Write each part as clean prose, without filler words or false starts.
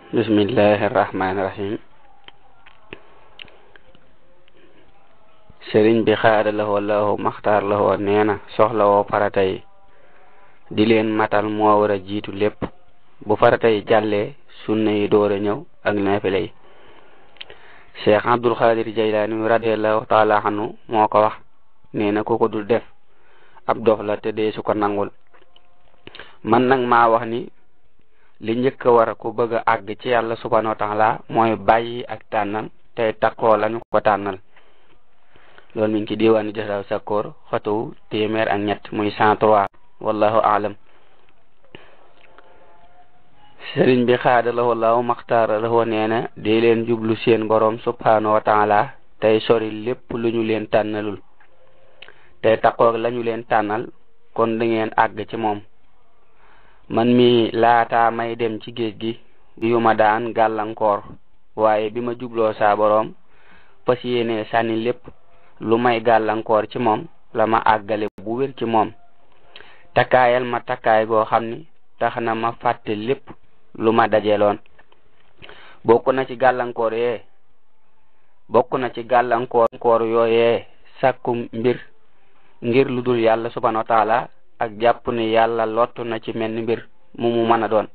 bismillahirrahmanirrahim. sëriñ bi xaada lahoo lahu maxtaar lahoo neena soxla woo farata yi di leen matal moo war a jiitu lépp. bu farata yi jàllee sunna yi door a ñëw ak naafila yi. cheikh abdul xaadir jaylaani radiyallahu taala anhu moo ko wax nee na ku ko dul def ab dof la te dee su ko nangul. man nag maa wax ni li njëkk a war ku bëgg a àgg ci yàlla subhanahu wa taala mooy bàyyi ak tànnal tey takkoo lañu ko tànnal. loolu mi ngi ci diwaanu Jasaw Sakkoor xatu téeméer ak ñett muy 103. wallahu aalam. sëriñ bi xaada la wallahu maxtaara la nee na dee leen jublu seen borom subhanahu wa taala tey sori lépp lu ñu leen tànnalul tey takkoo lañu leen tànnal kon da ngeen àgg ci moom. man mi laata may dem ci géej gi yu ma daan gàllankoor waaye bi ma jubloo saa boroom fas yéene sànni lépp lu may gàllankoor ci moom la ma àggale bu wér ci moom. takkaayal ma takkaay goo xam ni tax na ma fàtte lépp lu ma dajeeloon. bokk na ci gàllankoor yooyee sàkku mbir ngir lu dul yàlla subhanahu wa taala ak jàpp ni yàlla lottu na ci mel ni mbir mu mën a doon,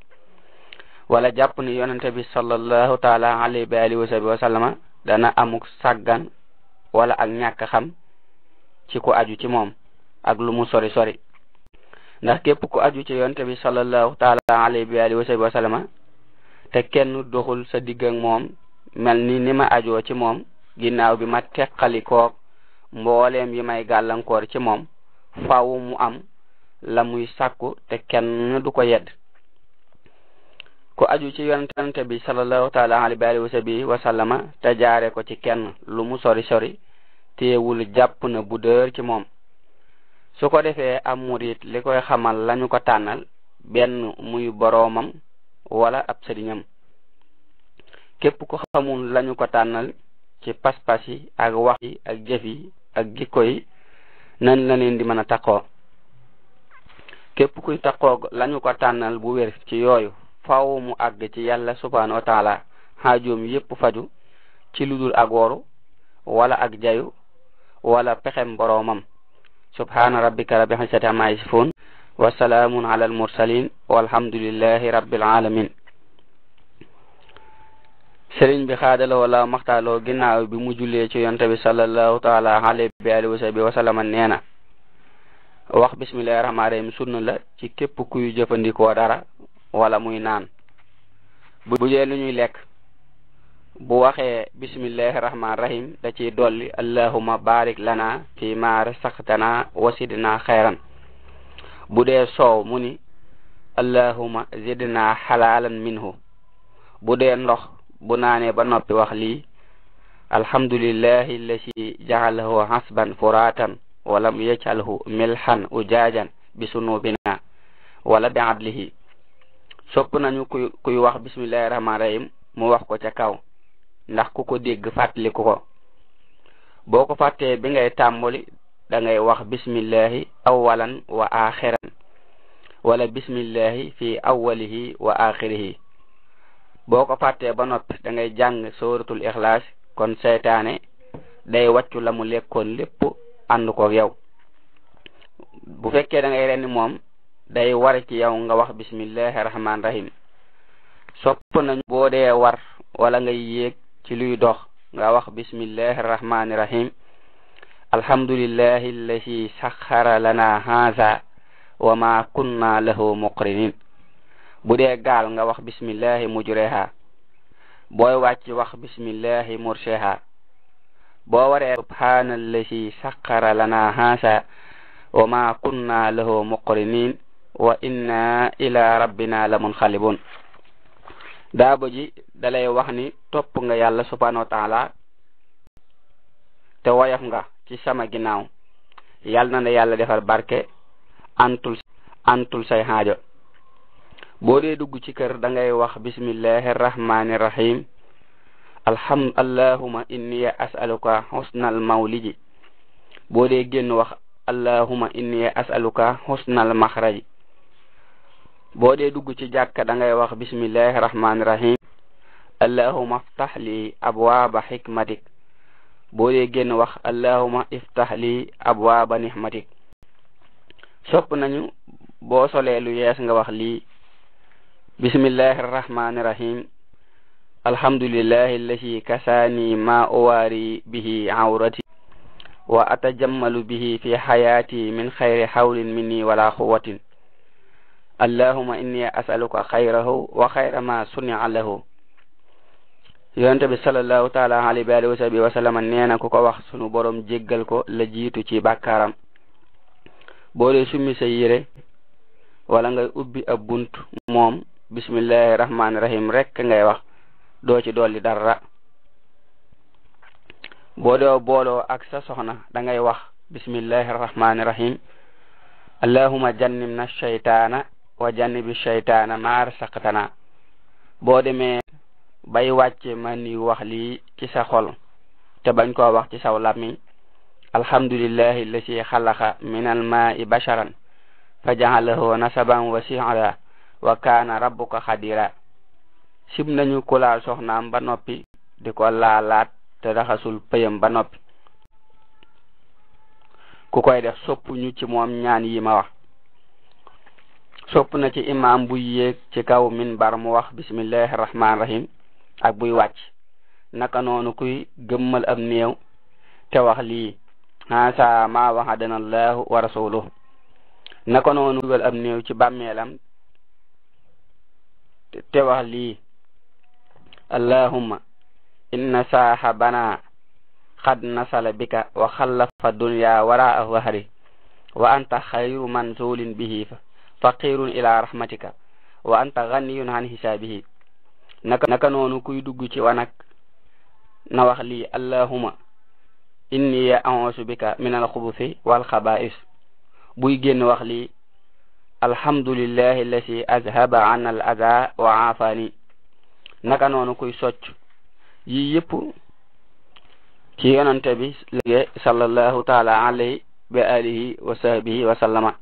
wala jàpp ni yonente bi sallallahu taala alayhi wa alihi wa sallama dana amuk sàggan wala ak ñàkk xam ci ku aju ci moom ak lu mu sori sori. ndax képp ku aju ci yonente bi sallallahu taala alayhi wa alihi wa sallama te kenn doxul sa digg ak moom mel ni ma ajoo ci moom ginnaaw bi ma teqalikoo mbooleem yi may gàllankoor ci moom, faaw mu am la muy sàkku te kenn du ko yedd. ku aju ci yonente bi sallallahu taala alayhi wa sallama te jaare ko ci kenn lu mu sori sori teewul jàpp na bu dër ci moom. su ko defee am murit li koy xamal lañu ko tànnal benn muy boroomam wala ab sëriñam. képp ku xamul lañu ko tànnal ci pas-pas yi ak wax yi ak jëf yi ak jikko yi nan la leen di mën a takkoo. képp kuy takkoo lañu ko tànnal bu wér ci yooyu faaw mu àgg ci yàlla subhanahu wa taala xaajoom yépp faju ci ludul ak woru wala ak jayu wala pexem boroomam. subhana rabbika rabbil izzati amma yasifun wa salaamun ala al mursalin walhamdulillahi rabbil alamin. sëriñ bi xaadala wala maxtaaloo ginnaaw bi mu jullee ci yonte bi sallallahu taala alayhi wa sallam nee na wax bismillahir rahmanir rahim sunna la ci képp kuy jëfandikoo dara wala muy naan. bu dee lu ñuy lekk bu waxee bismillahir rahmanir rahim da ciy dolli allahumma barik lana fi ma rasaqtana wasidna xayran. bu dee soow mu ni allahumma zidna halalan minhu. bu dee ndox bu naanee ba noppi wax lii alhamdulillahi allati ja'alahu hasban furatan walam yaj'alhu milhan ujajan bi sunubina wala bi adlihi. sopp nañu kuy wax bismillahir rahmanir rahim mu wax ko ca kaw ndax ku ko dégg fàttaliku ko. boo ko fàttee bi ngay tàmbali da ngay wax bismillahi awalan wa axiran wala bismillahi fi awalihi wa axirihi. boo ko fàttee ba noppi da ngay jàng suratul ixlaas kon seytaane day wàccu la mu lekkoon lépp ànd ko yow. bu fekkee da ngay rendi moom day war ci yow nga wax bismillahir rahmanir rahim. sopp nañu boo dee war wala ngay yéeg ci luy dox nga wax bismillahir rahmanir rahim alhamdulillahi allati sakhkhara lana hadha wa ma kunna lahu muqrinin. bu dee gaal nga wax bismillahi mujreha. booy wàcc wax bismillahi murseha. boo waree subhanallazi sakhkhara lana hadha wa ma kunna lahu muqrinin wa inna ila rabbina lamunqalibun. daabo ji dalay wax ni topp nga yàlla subhanahu wa taala te woyof nga ci sama ginnaaw. yàlla na yàlla defal barke antul say xaajo. boo dee dugg ci kër da ngay wax bismillahir rahmanir rahim allahumma inni as'aluka husnal mawlidi. boo dee génn wax allahumma inni as'aluka husnal makhraji. boo dee dugg ci jàkka da ngay wax bismillahir rahmanir rahim allahumma iftah li abwaaba hikmatik. boo dee génn wax allahumma iftah li abwaaba nihmatik. sopp nañu boo solee lu yees nga wax lii: bismillahi arrahmani rahim, alhamdulillahi allati kasani ma uwari bihi awrati wa atajammalu bihi fi hayati min khayri hawlin minni wala quwwatin. allahumma inni as'aluka khayrahu wa khayra ma suni'a lahu. yonent bi sallallahu taala alayhi wa sallam neena ku ko wax sunu borom jéggal ko la jiitu ci bàkkaaram. boo dee summi sa yére wala ngay ubbi ab bunt moom bismillahi rahmani rahim rek ngay wax, doo ci dolli dara. boo dee booloo ak sa soxna da ngay wax bismillahi rahmani rahim, allahumma jannibna shaytana wa jannibi shaytana ma razaqtana. boo demee bay wàcce man ni wax lii ci sa xol te bañ koo wax ci saw làmmiñ: alhamdulillahi allati khalaqa min al-ma'i basharan faja'alahu nasaban wa si'ra wa kana rabbuka khadira. sib nañu ku laal soxnaam ba noppi di ko laalaat te raxasul pëyam ba noppi. ku koy def sopp ñu ci moom ñaan yi ma wax. sopp na ci imam buy yéeg ci kaw minbar mu wax bismillahir rahmanir rahim ak buy wàcc. naka noonu kuy gëmmal am néew te wax lii: hasa ma wa'adana allahu wa rasuluhu. naka noonu dugal am néew ci bàmmeelam te wax lii: allahumma inna sahabana qad nasala bika wa khallafa dunya wara'a wahri wa anta khayru manzulin bihi faqirun ila rahmatika wa anta ghaniyun an hisabihi. naka noonu kuy dugg ci wanak na wax lii: allahumma inni a'udhu bika min al-khubuthi wal khaba'is. buy génn wax lii: alhamdulillahi allati azhaba 'anna al-adha wa 'afani. naka noonu kuy socc. yi yëpp ci yonante bi liggéey sallallahu taala alayhi wa alihi wa sahbihi wa sallama.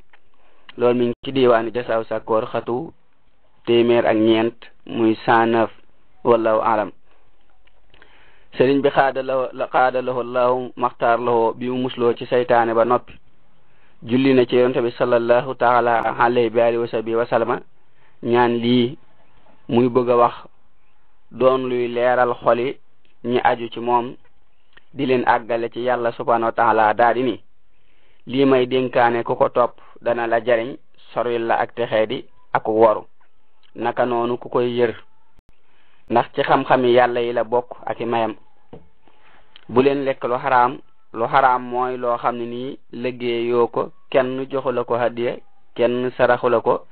loolu mi ngi ci diwaani Jasaaw Sakkoor xatu 100 muy 109. wallahu alam. sëriñ bi xaadalahu allahu maxtaar lahu bi mu musloo ci saytaane ba noppi julli na ci yonante bi sallallahu taala alayhi wa alihi wa sahbihi wa sallama. ñaan lii muy bëgg a wax doon luy leeral xoli ñi aju ci moom di leen àggale ci yàlla subhanahu wa taala. daa di ni: lii may dénkaane ku ko topp dana la jariñ, soril la ak texeedi ak woru. naka noonu ku koy yër, ndax ci xam-xami yàlla yi la bokk ak i mayam. bu leen lekk lu xaraam. lu xaraam mooy loo xam ne nii liggéeyoo ko, kenn joxu la ko hadiya, kenn saraxu la ko,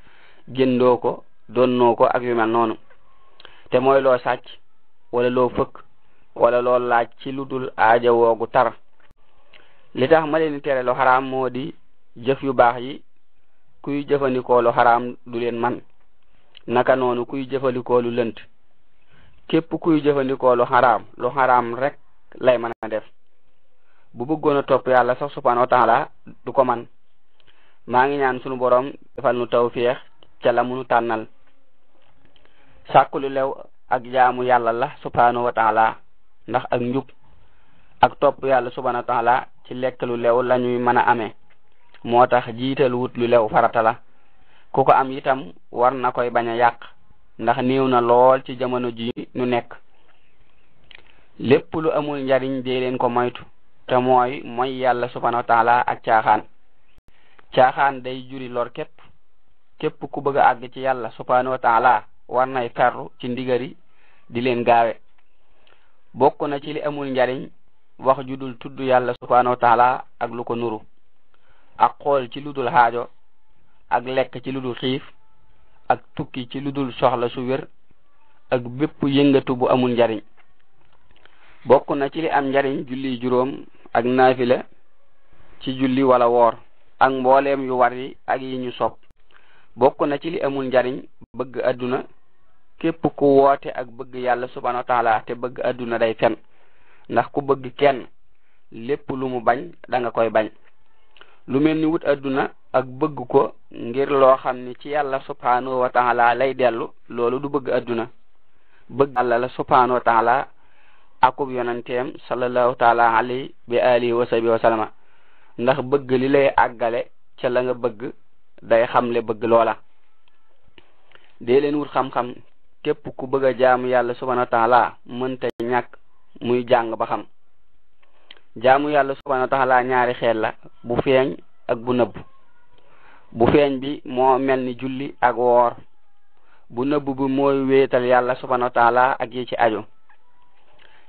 jëndoo ko, donnoo ko ak yu mel noonu. te mooy loo sàcc wala loo fëkk wala loo laaj ci lu dul aaja woogu tar. li tax ma leen tere lu xaraam moo di jëf yu baax yi kuy jëfandikoo lu xaraam du leen man. naka noonu kuy jëfandikoo lu lënt. képp kuy jëfandikoo lu xaraam rek lay mën a def. bu bëggoon a topp yàlla sax subhanahu wa taala du ko man. maa ngi ñaan sunu borom defal nu tawfiix ca la munu tànnal. sàkku lu lew ak jaamu yàlla la subhanahu wa taala, ndax ak njub ak topp yàlla subhanahu wa taala ci lekk lu lew lañuy mën a amee. moo tax jiital wut lu lew farata la. ku ko am itam war na koy bañ a yàq, ndax néew na lool ci jamono ji nu nekk. lépp lu amul njariñ dee leen ko moytu, te mooy yàlla subhanahu wa taala ak caaxaan day juri lor képp ku bëgg a àgg ci yàlla subhanahu wa taala war nay farlu ci ndigari di leen gaawe. bokk na ci li amul njariñ wax ju dul tudd yàlla subhanahu wa taala ak lu ko nuru, ak xool ci lu dul xaajo, ak lekk ci lu dul xiif, ak tukki ci lu dul soxla su wér, ak bépp yëngatu bu amul njariñ. bokk na ci li am njariñ julli juróom ak naafila ci julli wala woor, ak mbooleem yu war yi ak yi ñu sopp. bokk na ci li amul njariñ bëgg adduna. képp ku woote ak bëgg yàlla subhanahu wa taala te bëgg adduna day fen, ndax ku bëgg kenn lépp lu mu bañ da nga koy bañ. lu mel ni wut adduna ak bëgg ko ngir loo xam ni ci yàlla subhanahu wa taala lay dellu, loolu du bëgg adduna. bëgg Yàlla la subhanahu wa ta'ala akub yonanteem sallallahu ta'ala alayhi bi alihi wa sahbihi wa sallama ndax bëgg li lay àggale ca la nga bëgg day xamle bëgg loola. dee leen wut xam-xam képp ku bëgg a jaamu Yàlla subhanahu wa ta'ala mënta ñàkk muy jàng ba xam. jaamu Yàlla subhanahu wa ta'ala ñaari xeet la, bu feeñ ak bu nëbb. bu feeñ bi moo mel ni julli ak woor, bu nëbb bi mooy wéetal Yàlla subhanahu wa ta'ala ak yi ci aju.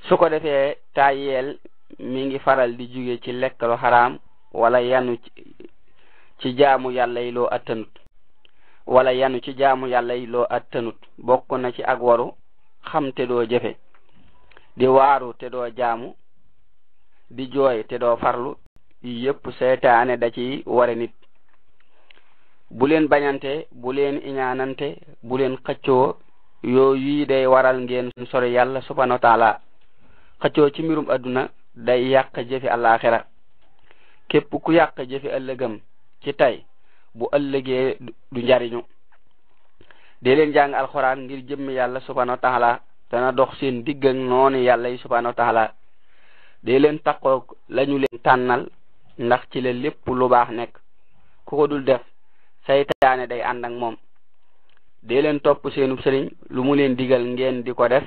su ko defee tayeel mi ngi faral di jóge ci lekk lu xaraam wala yanu ci jaamu Yàlla yi loo attanut ci jaamu Yàlla yi loo attanut bokk na ci ak waru xam te doo jëfe, di waaru te doo jaamu, di jooy te doo farlu. yi yépp seytaane da ci ware nit. bu leen bañante, bu leen iñaanante, bu leen xëccoo, yooyu day waral ngeen sori Yàlla subhanahu wa ta'ala. xëccoo ci mbirum adduna day yàq jëfi àllaaxira. képp ku yàq jëfi ëllëgam ci tey bu ëllëgee du njariñu. dee leen jàng alxuraan ngir jëmmi Yàlla subhanahu wa ta'ala dana dox seen digg ak noonu Yàlla yi subhanahu wa ta'ala. dee leen taqoo lañu leen tànnal ndax ci la lépp lu baax nekk. ku ko dul def saytaane day ànd ak moom. dee leen topp seenub sëriñ lu mu leen digal ngeen di ko def.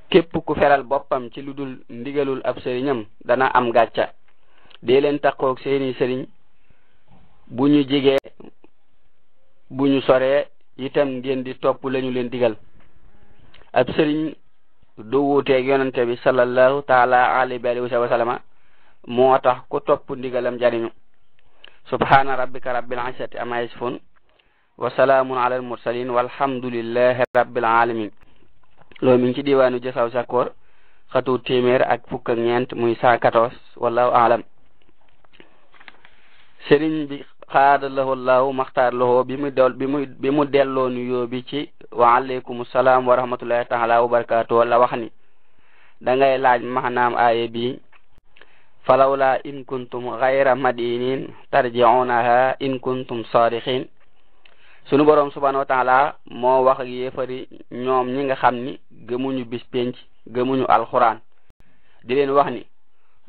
képp ku feral boppam ci lu dul ndigalul ab sëriñam dana am gàcca. dee leen taqoog seeni sëriñ bu ñu jigee bu ñu soree itam ngeen di topp lañu leen digal. ab sëriñ du wuuteeg yonante bi sallallahu ta'ala alayhi wa sallama moo tax ku topp ndigalam jariñu. subhana rabbika rabbil izzati amma yasifun wa salaamun ala al mursalin walhamdulillahi rabbil alamin. loolu mi ngi ci diwaanu Jasaw Sakkoor xatu téeméer ak fukk ak ñeent muy 114 wallahu a'lam. sëriñ bi xaadalahu allahu maxtaar lahu bi mu delloo nuyoo bi ci wa aleykum salaam wa rahmatullahi ta'ala wa barakatuh la wax ni da ngay laaj maanaam aaye bi falawla in kuntum ghayra madinin tarji'unaha in kuntum sadiqin. sunu borom subhanahu wa ta'ala moo wax ak yéefari ñoom ñi nga xam ni gëmuñu bis penc gëmuñu alxuraan di leen wax ni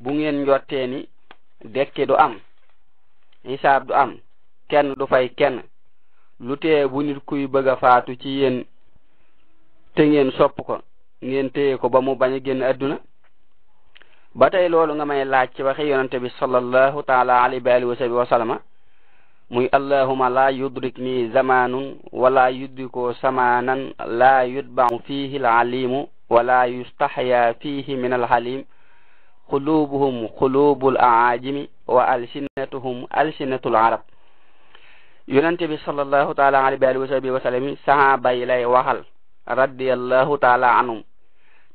bu ngeen njottee ni dekke du am, hisaab du am, kenn du fay kenn, lu tee bu nit kuy bëgg a faatu ci yéen te ngeen sopp ko ngeen téye ko ba mu bañ a génn adduna. ba tey loolu nga may laaj ci waxi yonante bi sallallahu ta'ala alayhi wa sallama muy allahumma la yudrikni zamanun wala yudriko samanan la yutba'u fihi al-alimu wala yustahya fihi min al-halim qulubuhum qulubul a'ajimi wa alsinatuhum alsinatul arab. yonante bi sallallahu ta'ala alayhi wa sallam sahaba yi lay waxal radiyallahu ta'ala anhum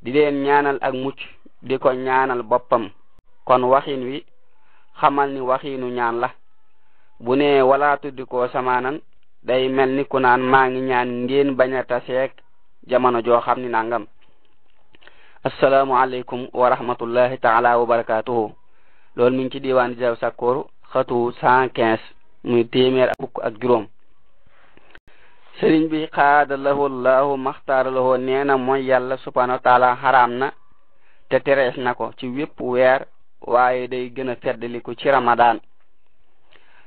di leen ñaanal ak mucc di ko ñaanal boppam. kon waxin wi xamal ni waxinu ñaan la. bu ne wala tuddi ko samaanan day mel ni ku naan maa ngi ñaan ngeen bañ a taseeg jamono joo xam ni nangam. assalaamu alaykum wa rahmatullahi ta'ala wa barakatuhu. loolu mi ngi ci diwaan Jasaw Sakkoor xatu 115 muy téeméer ak fukk ak juróom. sëriñ bi xaadalahu allahu maxtaar lahu nee na mooy Yàlla subhanahu wa ta'ala xaraam na te terees na ko ci wépp weer waaye day gën a feddliku ci Ramadan.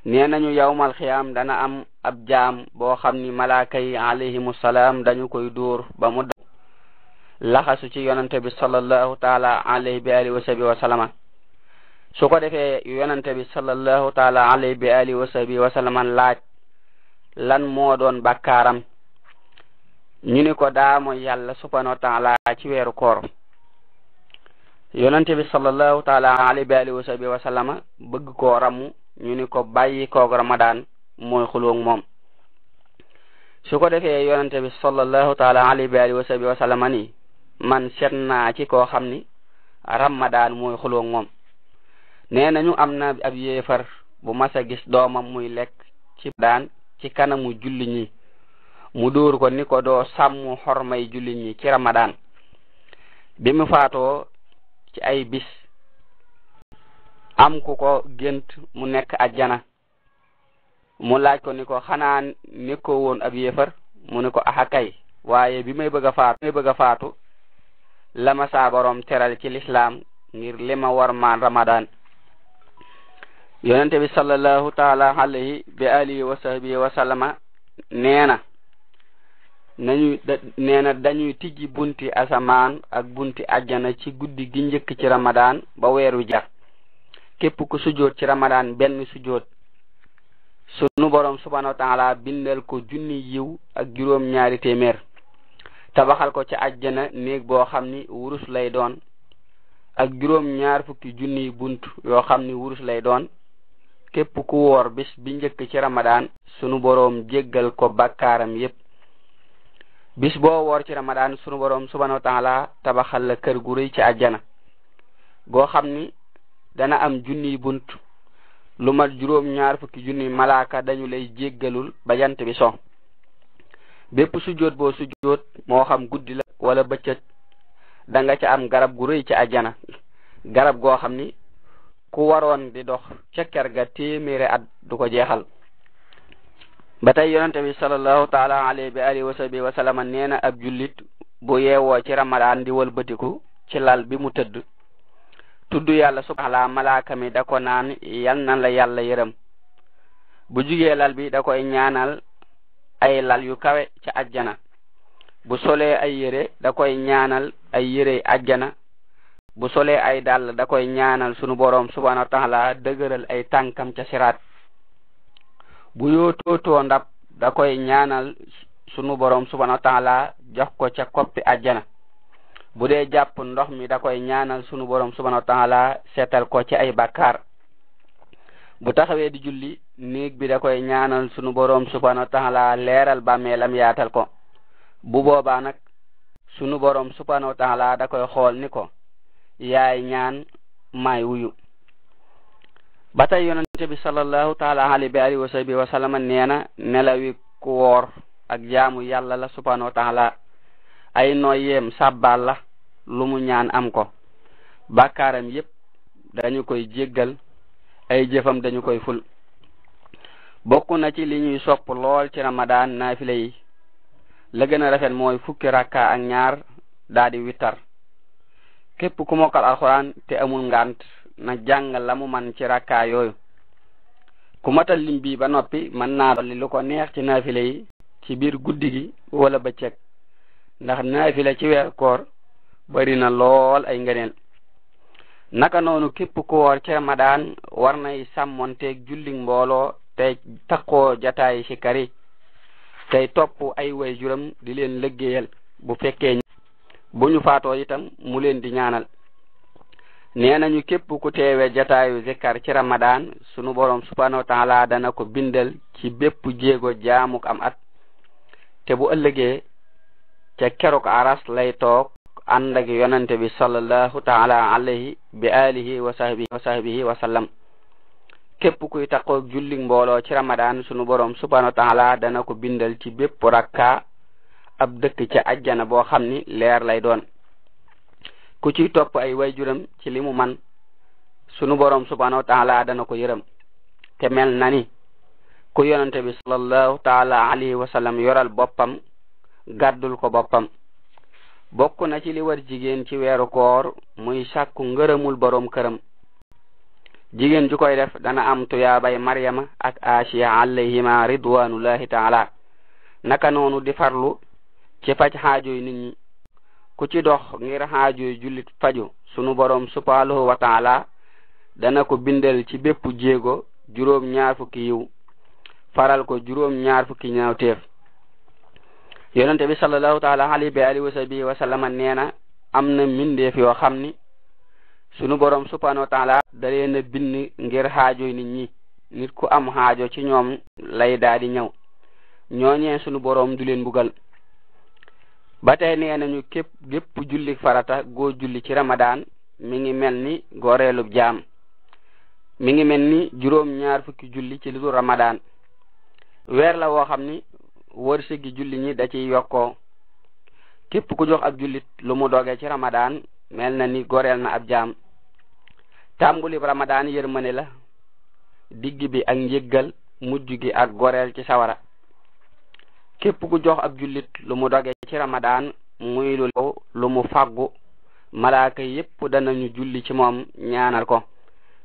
nee nañu yawmal xiyaam dana am ab jaam boo xam ni malaaka yi alayhimu salaam dañu koy dóor ba mu laxasu ci yonante bi sallallahu ta'ala alayhi wa sallama. su ko defee yonante bi sallallahu ta'ala alayhi wa sallama laaj lan moo doon bakkaaram. ñu ni ko daa mooy Yàlla subhanahu wa ta'ala ci weeru koor. yonante bi sallallahu ta'ala alayhi wa sallama bëgg koo ramu ñu ni ko bàyyi koog Ramadan mooy xuloog moom. su ko defee yonante bi sallallahu ta'ala alayhi wa sallama ni man seet naa ci koo xam ni Ramadan mooy xuloog moom. nee nañu am na ab yéefar bu mas a gis doomam muy lekk ci daan ci kanamu julli ñi mu dóor ko ni ko doo sàmm xormay julli ñi ci Ramadan. bi mu faatoo ci ay bis am ku ko gént mu nekk ajjana mu laaj ko ni ko xanaa nekkoo woon ab yéefar mu ni ko axa kay waaye bi may bëgg a faatu lama saa borom teral ci lislaam ngir lima war maan ramadan. yonente bi sallallahu taala alayhi bi alihi wa sahbihi wa sallama neena dañuy tijji bunti asamaan ak bunti ajjana ci guddi gi njëkk ci ramadan ba weeru jeex. képp ku sujjoot ci ramadan benn sujjoot sunu borom subhanahu wa taala bindal ko junni yiw ak juróom ñaari téeméer, tabaxal ko ci ajjana néeg boo xam ni wurus lay doon ak juróom ñaar fukki junni bunt yoo xam ni wurus lay doon. képp ku woor bis bi njëkk ci ramadan sunu borom jéggal ko bakkaaram yépp. bis boo woor ci ramadan sunu borom subhanahu wa taala tabaxal la kër gu rëy ci ajjana goo xam ni dana am junni bunt, lu mat juróom ñaar fukki junni malaaka dañu lay jéggalul ba jant bi so. bépp sujjóot boo sujjóot moo xam guddi la wala bëccëg da nga ca am garab gu rëy ci ajjana, garab goo xam ni ku waroon di dox ca kër ga téeméeri at du ko jeexal. ba tey yonente bi sallallahu taala alayhi bi alihi wa sahbihi wa sallama neena ab jullit bu yeewoo ci ramadan di wëlbatiku ci lal bi mu tëdd tudd yàlla subhanahu wa ta'ala malaaka mi da ko naan yal na la yàlla yërëm. bu jugee lal bi da koy ñaanal ay lal yu kawe ci ajjana. bu solee ay yére da koy ñaanal ay yére ajjana. bu solee ay dàll da koy ñaanal sunu borom subhanahu wa ta'ala dëgëral ay tànkam ca siraat. bu yootootoo ndab da koy ñaanal sunu borom subhanahu wa ta'ala jox ko ca koppi ajjana. bu dee jàpp ndox mi da koy ñaanal sunu borom subhanahu wa ta'ala seetal ko ci ay bakkaar. bu taxawee di julli néeg bi da koy ñaanal sunu borom subhanahu wa ta'ala leeral bàmmeelam yaatal ko. bu boobaa nag sunu borom subhanahu wa ta'ala da koy xool ni ko yaay ñaan maay wuyu. ba tey yonente bi sallallahu taala alayhi wa sahbihi wa sallam neena nelawi ku woor ak jaamu yàlla la subhanahu wa ta'ala. ay noyyeem sabbal la lu mu ñaan am ko. bàkkaaram yépp dañu koy jéggal, ay jëfam dañu koy ful. bokk na ci li ñuy sopp lool ci ramadan naafila yi la gën a rafet mooy fukki rakka ak ñaar daa di wittar. képp ku mokkal alxuraan te amul ngant na jàng la mu man ci rakka yooyu. ku matal lim bi ba noppi mën naa dolli lu ko neex ci naafila yi ci biir guddi gi wala bëccëg, ndax naafila ci weer koor bari na lool ay ngëneel. naka noonu képp ku woor ci ramadan war nay sàmmonteeg julli mbooloo tey takkoo jataay ci kari tey topp ay way juram di leen liggéeyal. bu fekkee bu ñu faatoo itam mu leen di ñaanal. nee nañu képp ku teewe jataayu zikkar ci ramadan sunu borom subhanahu wa ta'ala dana ko bindal ci bépp jéego jaamuk am at. te bu ëllëgee ca keruk aras lay toog ànd ak yonente bi sallallahu ta'ala alayhi bi alihi wa sahbihi wa sallam. képp kuy taxoog julli mbooloo ci ramadan sunu borom subhanahu wa ta'ala dana ko bindal ci bépp rakka ab dëkk ca ajjana boo xam ni leer lay doon. ku ciy topp ay wayjuram ci li mu man sunu borom subhanahu wa ta'ala dana ko yërëm. te mel na ni ku yonente bi sallallahu ta'ala alayhi wa sallam yoral boppam gàddul ko boppam. bokk na ci li war jigéen ci weeru koor muy sàkku ngërëmul borom këram. jigéen ju koy def dana am tuyaabay Maryama ak Asiya alayhima ridwanullahi ta'ala. naka noonu di farlu ci faj xaajoy nit ñi. ku ci dox ngir xaajoy jullit faju sunu borom subhanahu wa ta'ala dana ko bindal ci bépp jéego juróom ñaar fukki yiw, faral ko juróom ñaar fukki ñaawteef. yonente bi sallallahu ta'ala alayhi wa sahbihi wa sallam neena am na mbindeef yoo xam ni sunu borom subhanahu wa ta'ala da leen a bind ngir xaajoy nit ñi. nit ku am xaajo ci ñoom lay daal di ñëw. ñooñee sunu borom du leen bugal. ba tey nee nañu gépp julli farata goo julli ci ramadan mi ngi mel ni goreelub jaam. mi ngi mel ni juróom ñaar fukki julli ci lu ramadan. weer la woo xam ni wërsëgi julli ñi da ciy yokkoo. képp ku jox ab jullit lu mu doge ci ramadan mel na ni goreel na ab jaam. tàmbuli ramadan yërmane la, digg bi ak njéggal, mujj gi ak goreel ci sawara. képp ku jox ab jullit lu mu doge ci ramadan muy lu mu faggu malaaka yépp danañu julli ci moom ñaanal ko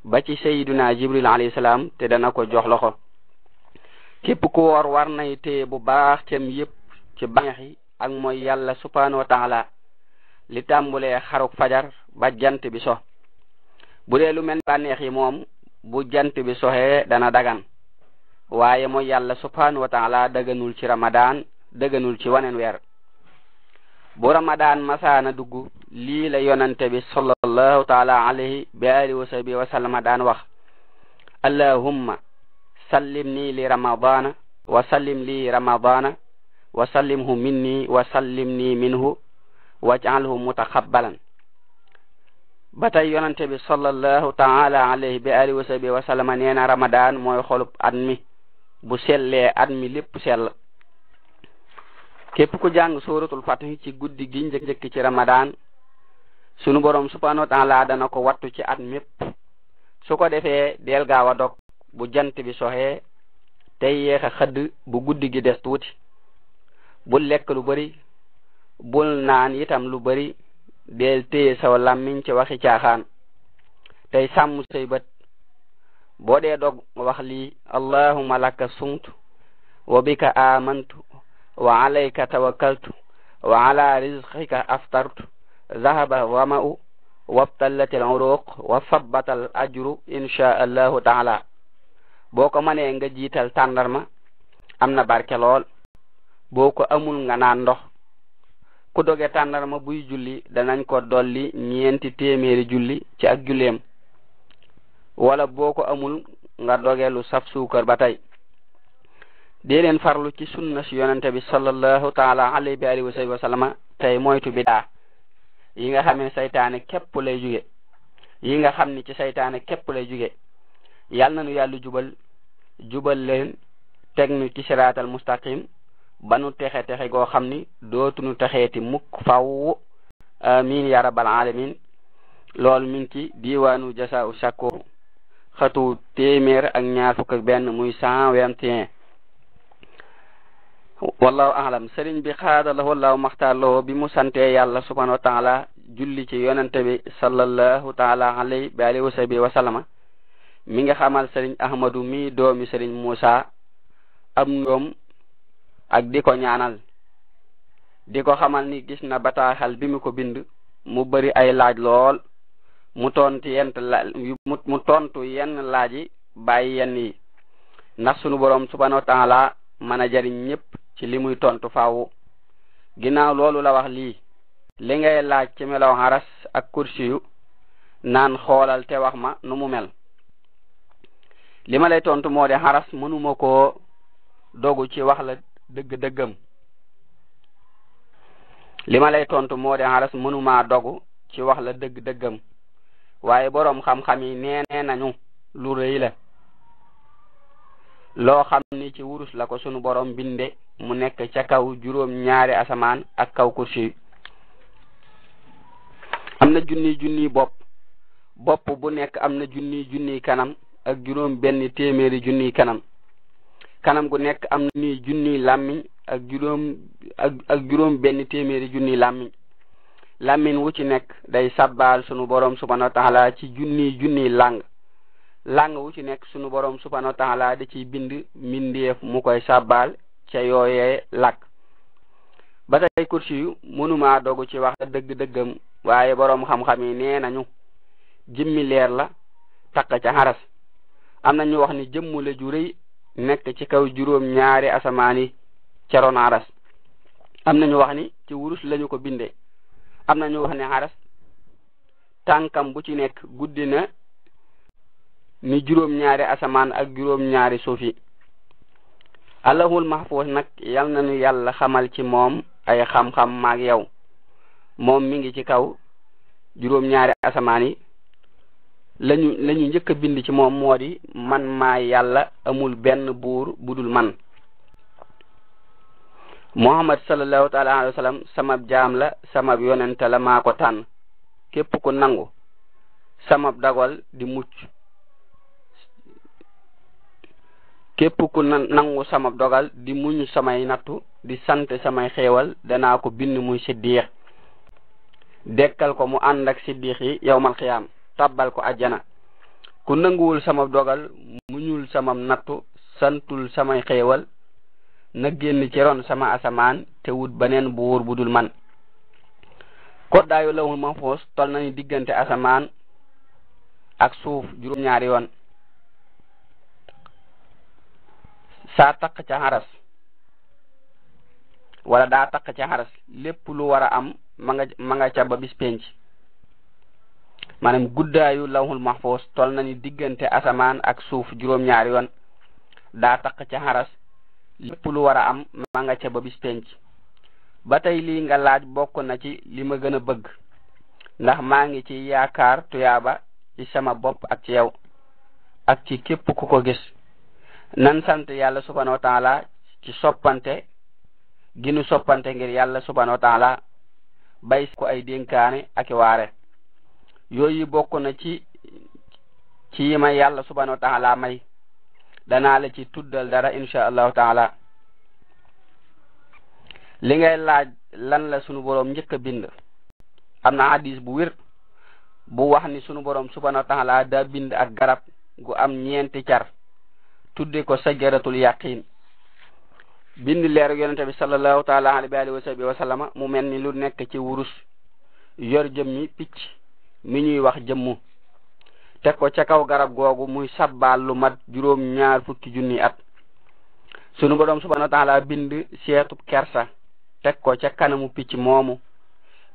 ba ci sayyiduna jibril alayhi salam te dana ko jox loxo képp ku woor war nay téye bu baax cem yépp ci baneex yi ak mooy yàlla subhanahu wa ta'ala li tàmbulee xaruk fajar ba jant bi so bu dee lu mel baneex yi moom bu jant bi soxee dana dagan waaye mooy yàlla subhanahu wa ta'ala daganul ci ramadan daganul ci waneen weer bu ramadan masaana dugg lii la yonante bi sallallahu ta'ala alayhi bi alihi wa sahbihi wa sallama daan wax allahumma sallimni li ramadana wa sallim li ramadana wa sallimhu minni wa sallimni minhu waj'alhu mutakabbalan ba tey yonante bi sallallahu ta'ala alayhi bi alihi wa sahbihi wa sallama neena ramadan mooy xolub at mi bu sellee at mi lépp sell képp ku jàng suratul fatih ci guddi gi njëkk ci ramadan sunu borom subhanahu wa ta'ala dana ko wattu ci at mépp su ko defee del gaaw a dog bu jant bi soxee tey yeex a xëdd bu guddi gi des tuuti bul lekk lu bari bul naan itam lu bari del téye saw làmmiñ ci waxi caaxaan tey sàmm say bët boo dee dog wax lii allahumma laka sumtu wa bika amantu wa alayka tawakkaltu wa ala rizqika aftartu zahaba wama'u wabtallat al-uruq wa sabbata al-ajru insha allahu ta'ala boo ko mënee nga jiital tàndarma am na barke lool boo ko amul nga naan ndox ku doge tàndarma buy julli danañ ko dolli 400 julli ci ak julleem wala boo ko amul nga doge lu saf suukar ba tey dee leen farlu ci sunna si yonente bi sallallahu ta'ala alayhi wa sallama tey moytu bidaa yi nga xam ne saytaane képp lay jóge yi nga xam ni ci saytaane képp lay jóge yal na nu yàlla jubal leen teg nu ci siraatal mustaqim ba nu texe goo xam ni dootu nu texeeti mukk faw amin ya rabbal alamin loolu mi ngi ci diwaanu jasaa'u shakur xatu 121 muy 121 wallahu a'lam sëriñ bi xaada lahu wallahu maxtaar lahu bi mu sante yàlla subhanahu wa ta'ala julli ci yonente bi sallallahu ta'ala alayhi bi alihi wa sahbihi wa sallama mi nga xamal sëriñ ahmadu mi doomi sëriñ Musa am ñoom ak di ko ñaanal di ko xamal ni gis na bataaxal bi mu ko bind mu bari ay laaj lool mu tontu yenn laaj yi bàyyi yenn yi ndax sunu borom subhanahu wa ta'ala mën a jariñ ñëpp ci li muy tontu faaw ginnaaw loolu la wax lii li ngay laaj ci melaw xaras ak kursi yu naan xoolal te wax ma nu mu mel li ma lay tontu moo de xaras mënuma koo dogu ci wax la dëgg-dëggam li ma lay tontu moo de xaras mënuma dogu ci wax la dëgg-dëggam waaye boroom xam-xam yi nee nañu lu rëy la loo xam ni ci wurus la ko sunu borom binde mu nekk ca kaw juróom-ñaari asamaan ak kaw kursi am na junni bopp bu nekk am na junni kanam ak juróom benn téeméeri junni kanam gu nekk am na junni làmmiñ ak juróom benn téeméeri junni làmmiñ wu ci nekk day sabbal sunu borom subhanahu wa ta'ala ci junni lang wu ci nekk sunu borom subhanahu wa ta'ala da ciy bind mindeef mu koy sabbal ca yooyee làkk ba tey kursi yu mënuma dogu ci wax dëgg-dëggam waaye borom xam-xam yi nee nañu jëmmi leer la takk ca xaras am na ñu wax ni jëmmu la ju rëy nekk ci kaw juróom-ñaari asamaan yi ca ron xaras am na ñu wax ni ci wurus lañu ko bindee am na ñu wax ni xaras tànkam bu ci nekk guddi na ni juróom-ñaari asamaan ak juróom-ñaari suuf yi allahul mahfuz nag yal na nu yàlla xamal ci moom ay xam-xam maag yow moom mi ngi ci kaw juróom-ñaari asamaan yi lañu njëkk a bind ci moom moo di man maa yàlla amul benn buur budul man muhammad sallallahu ta'ala alayhi wa sallam sama jaam la sama yonente la maa ko tànn képp ku nangu sama dagal di mucc képp ku nangu sama dogal di muñ samay nattu di sant samay xéewal danaa ko bind muy siddiq dekkal ko mu ànd ak siddiq yi yawmal qiyaam tabbal ko ajjana ku nanguwul sama dogal muñul sama nattu santul samay xéewal na génn ci ron sama asamaan te wut beneen buur bu dul man koddaayu lawhul mahfuus tol na ni diggante asamaan ak suuf juróom-ñaari yoon saa taq ca xaras wala daa taq ca xaras lépp lu war a am ma nga ca ba bis penc maanaam guddaayu lawhul mahfuus tol na ni diggante asamaan ak suuf juróom-ñaari yoon daa taq ca xaras lépp lu war a am ma nga ca ba bis penc ba tey lii nga laaj bokk na ci li ma gën a bëgg ndax maa ngi ci yaakaar tuyaaba ci sama bopp ak ci yow ak ci képp ku ko gis nan sant yàlla subhanahu wa taala ci soppante ginu soppante ngir yàlla subhanahu wa taala bay ko ay dénkaane ak waare yooyu bokk na ci yi ma yàlla subhanahu wa taala may danaa la ci tuddal dara insha allahu taala li ngay laaj lan la sunu boroom njëkk a bind am na hadis bu wér bu wax ni sunu boroom subhanahu wa taala daa bind ak garab gu am ñeenti car tudde ko sajaratul yaqin bind leer yonente bi sallallahu taala alayhi wa sallam mu mel ni lu nekk ci wurus yor jëmmi picc mi ñuy wax jëmmu teg ko ca kaw garab googu muy sabbal lu mat juróom-ñaar fukki junni at sunu boroom subhanahu wa taala bind seetub kersa teg ko ca kanamu picc moomu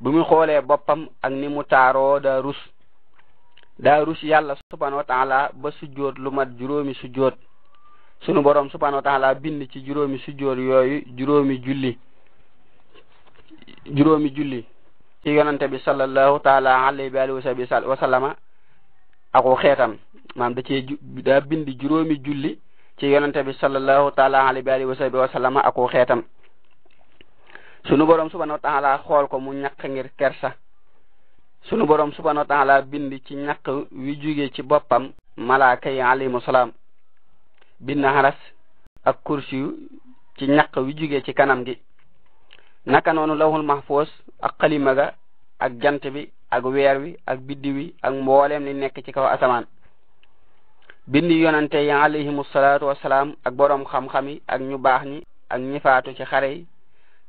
bu mu xoolee boppam ak ni mu taaroo daa rus yàlla subhanahu wa taala ba sujjóot lu mat juróomi sujjóot sunu boroom subhanahu wa taala bind ci juróomi sujjóot yooyu juróomi julli ci yonante bi sallallahu taala alayhi wa sallama ako xeetam maam daa bind juróomi julli ci yonante bi sallallahu taala alayhi wa sallama ako xeetam sunu boroom subhanahu wa taala xool ko mu ñaq ngir kersa sunu boroom subhanahu wa taala bind ci ñaq wi jóge ci boppam malaaka yi alayhimu salaam bind xaras ak kursi ci ñaq wi jóge ci kanam gi naka noonu lawhul mahfuus ak xalima ga ak jant bi ak weer wi ak biddi wi ak mbooleem li nekk ci kaw asamaan bind yonante yi alayhimu salaatu wasalaam ak boroom xam-xam yi ak ñu baax ñi ak ñi faatu ci xare yi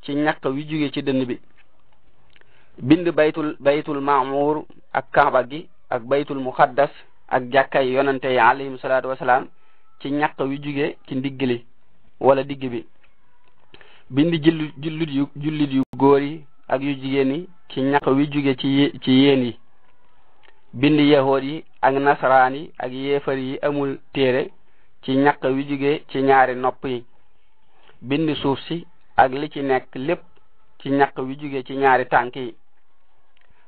ci ñaq wi jóge ci dënn bi bind baytul ma'mur ak kaaba gi ak baytul muqaddas ak jàkkay yonante yi alayhimu salaatu wasalaam ci ñaq wi jóge ci ndigli wala digg bi bind jullit yu góor yi ak yu jigéen yi ci ñaq wi jóge ci yéen yi bind yahood yi ak nasaraan yi ak yéefar yi amul téere ci ñaq wi jóge ci ñaari nopp yi bind suuf si ak li ci nekk lépp ci ñaq wi jóge ci ñaari tànk yi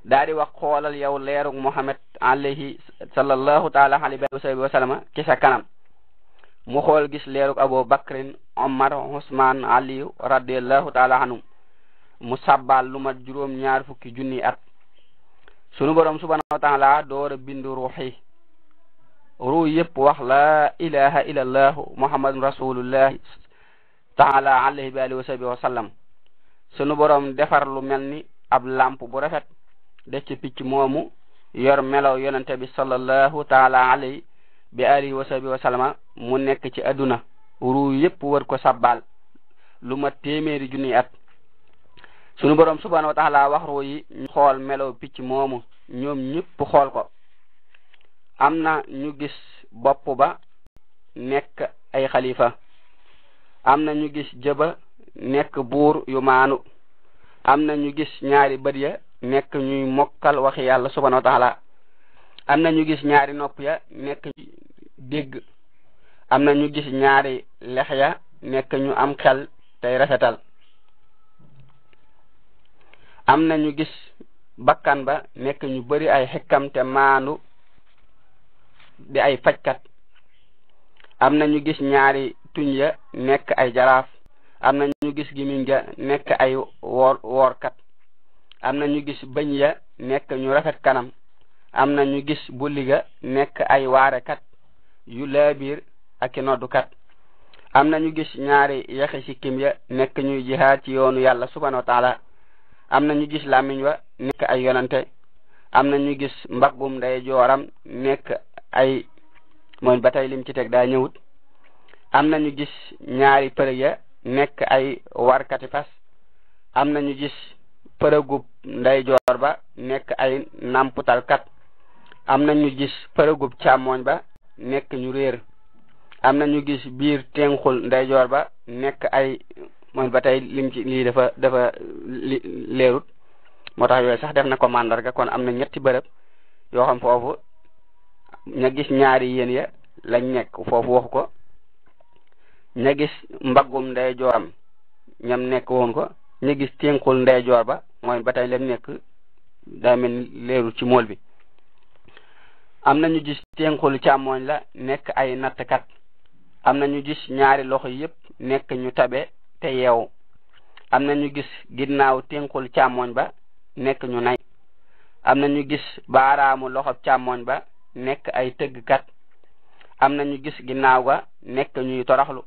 daa di wax xoolal yow leerug Muhammad alayhi sallallahu taala alayhi wa sallam ci sa kanam mu xool gis leerug Abu Bakrin Omar Usman Aliyu radiyallahu taala anhum mu sabbal lu mat juróom-ñaar fukki junni at sunu boroom subhanahu wa taala door a bind ruuxi ruu yëpp wax la ilaha illallah muhammadun rasulullah taala alayhi wa sallam sunu boroom defar lu mel ni ab lamp bu rafet def ci picc moomu yor melaw yonente bi sallallahu taala alayhi wa sallam mu nekk ci adduna ruu yëpp war ko sabbal lu mat téeméeri junni at sunu boroom subhanahu wa taala wax ruu yi ñu xool melaw picc moomu ñoom ñëpp xool ko am na ñu gis bopp ba nekk ay xalifa am na ñu gis jëba nekk buur yu maanu am na ñu gis ñaari bët ya nekk ñuy mokkal waxi yàlla subhanahu wa taala am na ñu gis ñaari nopp ya nekk dégg am na ñu gis ñaari lex ya nekk ñu am xel tey rafetal am na ñu gis bakkan ba nekk ñu bari ay xekkam te maandu di ay fajkat am na ñu gis ñaari tuñ ya nekk ay jaraaf am na ñu gis gimiñ ga nekk ay woorkat am na ñu gis bëñ ya nekk ñu rafet kanam am na ñu gis bulli ga nekk ay waarekat yu laabiir ak i noddukat am na ñu gis ñaari yaxi sikkim ya nekk ñuy jihaad ci yoonu yàlla subhanahu wa taala. am na ñu gis làmmiñ wa nekk ay yonante. am na ñu gis mbaggum nday jooram nekk ay mooy ba tey lim ci teg daa ñëwut. am na ñu gis ñaari përëg ya nekk ay warkati fas. am na ñu gis përëgub nday joor ba nekk ay namputalkat. am na ñu gis përëgub càmmooñ ba nekk ñu réer. am na ñu gis biir tenxul nday joor ba nekk ay mooy ba tey lim ci lii dafa leerut moo tax yooyu sax def na ko mandarga kon am na ñetti bërëb yoo xam foofu ña gis ñaari yéen ya lañ nekk foofu waxu ko. ña gis mbaggum nday jooram ñam nekk woon ko. ña gis tenxul nday joor ba mooy ba tey lam nekk daa mel ni leerut ci mool bi. am na ñu gis tenxul càmmooñ la nekk ay nattkat. am na ñu gis ñaari loxo yépp nekk ñu tabe te yeewu. am na ñu gis ginnaaw tenxul càmmooñ ba nekk ñu nay. am na ñu gis baaraamu loxob càmmooñ ba nekk ay tëggkat. am na ñu gis ginnaaw ga nekk ñuy toroxlu.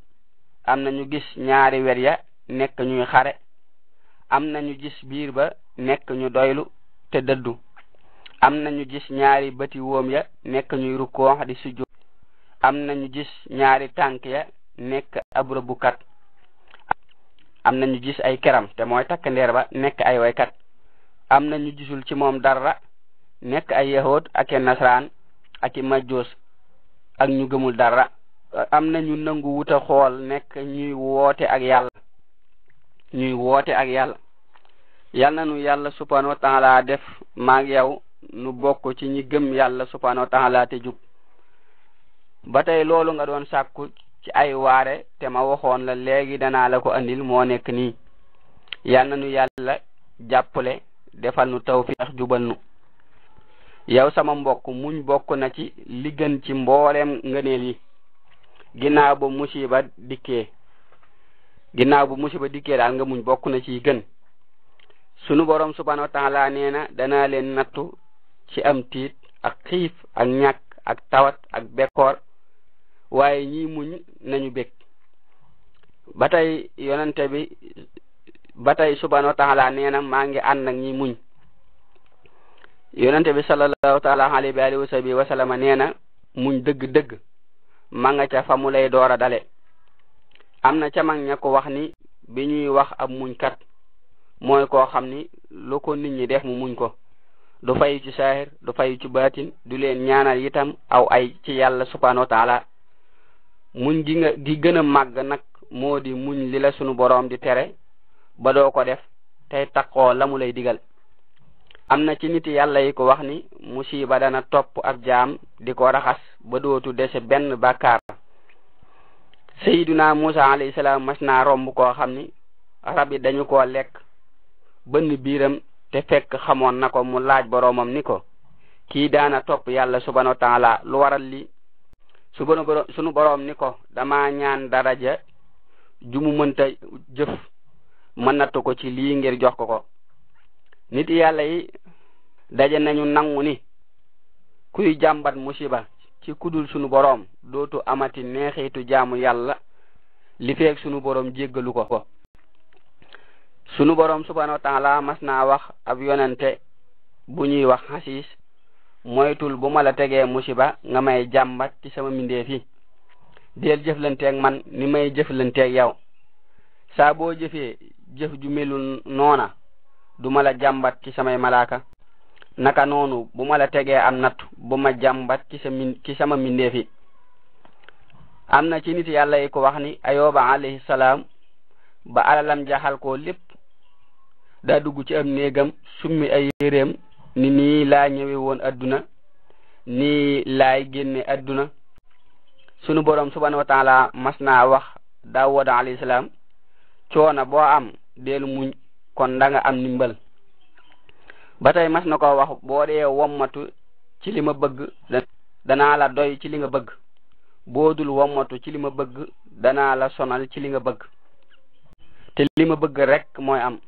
am na ñu gis ñaari wer ya nekk ñuy xare. am na ñu gis biir ba nekk ñu doylu te dëddu. am na ñu gis ñaari bëti woom ya nekk ñuy rukkoo di sujjóot. am na ñu gis ñaari tànk ya nekk ab rëbbukat. am na ñu gis ay keram te mooy takk ndeer ba nekk ay waykat. am na ñu gisul ci moom dara nekk ay yahood ak nasraan ak i majjoos ak ñu gëmul dara. am na ñu nangu wuta xool nekk ñuy woote ak yàlla. yal na nu yàlla subhanahu wa taala def maag yow nu bokk ci ñi gëm yàlla subhanahu wa taala te jub. ba tey loolu nga doon sàkku ci ay waare te ma waxoon la léegi danaa la ko andil moo nekk nii. yal na nu yàlla jàppale defal nu tawfiix jubal nu. yow sama mbokk muñ bokk na ci li gën ci mbooleem ngëneel yi. ginnaaw bu musiba dikkee daal nga muñ bokk na ci gën. sunu borom subhanahu wa taala nee na danaa leen nattu ci am tiit ak xiif ak ñàkk ak tawat ak bekkoor waaye ñi muñ nañu bég. ba tey yonente bi subhanahu wa taala nee na maa ngi ànd ak ñi muñ. yonente bi sallallahu taala alayhi wa sallam nee na muñ dëgg-dëgg ma nga ca fa mu lay door a dale. am na ca mag ña ko wax ni bi ñuy wax ab muñkat mooy koo xam ni lu ko nit ñi def mu muñ ko. du fayu ci saahir du fayu ci baatin du leen ñaanal itam aw ay ci yàlla subhanahu wa taala. muñ gi gën a màgg nag moo di muñ li la sunu boroom di tere ba doo ko def tey takkoo la mu lay digal. am na ci nit yàlla yi ko wax ni musiba dana topp ab jaam di ko raxas ba dootu dese benn bàkkaar. Sayyiduna Musa alayhi salaam mas naa romb koo xam ni rab yi dañu koo lekk bënn biiram te fekk xamoon na ko mu laaj boroomam ni ko kii daana topp yàlla subhanahu wa taala lu waral li. sunu boroom ni ko dama ñaan daraja ju mu mënta jëf mën nattu ko ci lii ngir jox ko. nit yàlla yi daje nañu nangu ni kuy jàmbat musiba ci kudul sunu boroom dootu amati neexitu jaamu yàlla li feek sunu boroom jéggalu ko. sunu boroom subhanahu wa taala mas naa wax ab yonente bu ñuy wax xasiis moytul bu ma la tegee musiba nga may jàmbat ci sama mbindeef yi. del jëflanteeg man ni may jëflanteeg yow. saa boo jëfee jëf ju melul noona du ma la jàmbat ci samay malaaka. naka noonu bu ma la tegee am nattu bu ma jàmbat ci sama mbindeef yi. am na ci nit yàlla yi ko wax ni Ayoba alayhi salaam ba alalam jaxal ko lépp daa dugg ci am néegam summi ay yéreem ni nii laa ñëwee woon adduna nii laay génne adduna. sunu borom subhanahu wa taala mas naa wax Daawud alayhi salaam coona boo am del muñ kon da nga am ndimbal. ba tey mas na ko wax boo dee wommatu ci li ma bëgg danaa la doy ci li nga bëgg. boo dul wommatu ci li ma bëgg danaa la sonal ci li nga bëgg. te li ma bëgg rek mooy am.